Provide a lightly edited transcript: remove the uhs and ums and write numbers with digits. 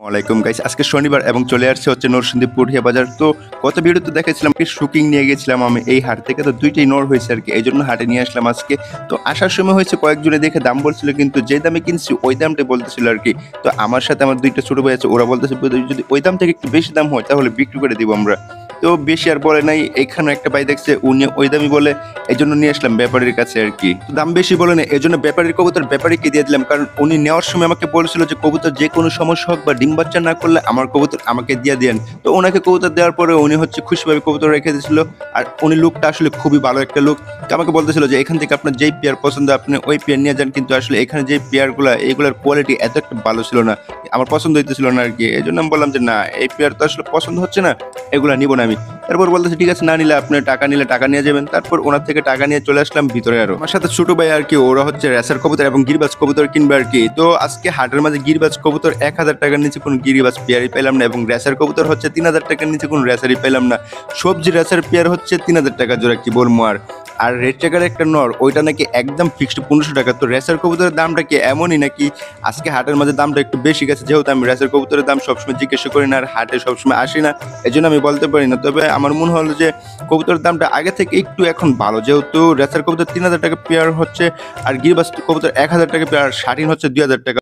ওয়ালাইকুম গাইস, আজকে শনিবার এবং চলে আসছে হচ্ছে নরসিংদী পুঠিয়া বাজার। তো গত ভিডিওতে দেখেছিলাম কি শুকিং নিয়ে গেছিলাম আমি এই হাট থেকে, তো দুইটাই নর হয়েছে আর কি, এই জন্য হাটে নিয়ে আসলাম আজকে। তো আসার সময় হয়েছে কয়েকজনে দেখে দাম বলছিল, কিন্তু যে দামে কিনছি ওই দামটাই বলতেছিল আর কি। তো আমার সাথে আমার দুইটা ছোট ভাই আছে, ওরা বলতেছে যদি ওই দাম থেকে একটু বেশি দাম হয় তাহলে বিক্রি করে দিব আমরা। তো বেশি আর বলে নাই, এখানে একটা ভাই দেখছে উনি ওই দামই বলে, এই জন্য নিয়ে আসলাম ব্যাপারীর কাছে আর কি। তো দাম বেশি বলে না, এই জন্য ব্যাপারীর কবুতর ব্যাপারীকে দিয়ে দিলাম, কারণ উনি নেওয়ার সময় আমাকে বলেছিল যে কবুতর যে কোনো সমস্যা হোক বা ডিম বাচ্চা না করলে আমার কবুতর আমাকে দিয়ে দেন। তো ওনাকে কবুতর দেওয়ার পরে উনি হচ্ছে খুশিভাবে কবুতর রেখে দিয়েছিল। আর উনি লোকটা আসলে খুবই ভালো একটা লোক। তো আমাকে বলতেছিল যে এখান থেকে আপনার যেই পেয়ার পছন্দ আপনি ওই পেয়ার নিয়ে যান, কিন্তু আসলে এখানে যে পেয়ারগুলো এইগুলোর কোয়ালিটি এত একটা ভালো ছিল না, আমার পছন্দ হইতেছিল না আর কি। এই জন্য আমি বললাম যে না, এই পেয়ার তো আসলে পছন্দ হচ্ছে না, এগুলা নিব না আমি। তারপর বলতেছে ঠিক আছে, না নিলে আপনি টাকা নিলে টাকা নিয়ে যাবেন। তারপর ওনার থেকে টাকা নিয়ে চলে আসলাম ভিতরে। আরো আমার সাথে ছোট ভাই আর কি, ওরা হচ্ছে রেসার কবুতর এবং গিরিবাজ কবুতর কিনবে আর কি। তো আজকে হাটের মাঝে গিরিবাজ কবুতর 1,000 টাকার নিচে কোনো গিরিবাজ পেয়ারই পেলাম না, এবং রেসার কবুতর হচ্ছে 3,000 টাকার নিচে কোনো রেসারই পেলাম না। সবজি রেসার পেয়ার হচ্ছে 3,000 টাকা জোড়া, কি বলবো আর। আর রেড চেকার একটা নর, ওইটা নাকি একদম ফিক্সড 1500 টাকা। তো রেসার কবুতরের দামটা কি এমনই নাকি আজকে হাটের মাঝে দামটা একটু বেশি গেছে, যেহেতু আমি রেসার কবুতরের দাম সবসময় জিজ্ঞাসা করি না আর হাটে সবসময় আসি না, এই জন্য আমি বলতে পারি না। তবে আমার মনে হলো যে কবুতরের দামটা আগে থেকে একটু এখন ভালো, যেহেতু রেসার কবুতর 3,000 টাকা পেয়ার হচ্ছে আর গিরিবাজ কবুতর 1,000 টাকা পেয়ার, শাটিন হচ্ছে 2,000 টাকা।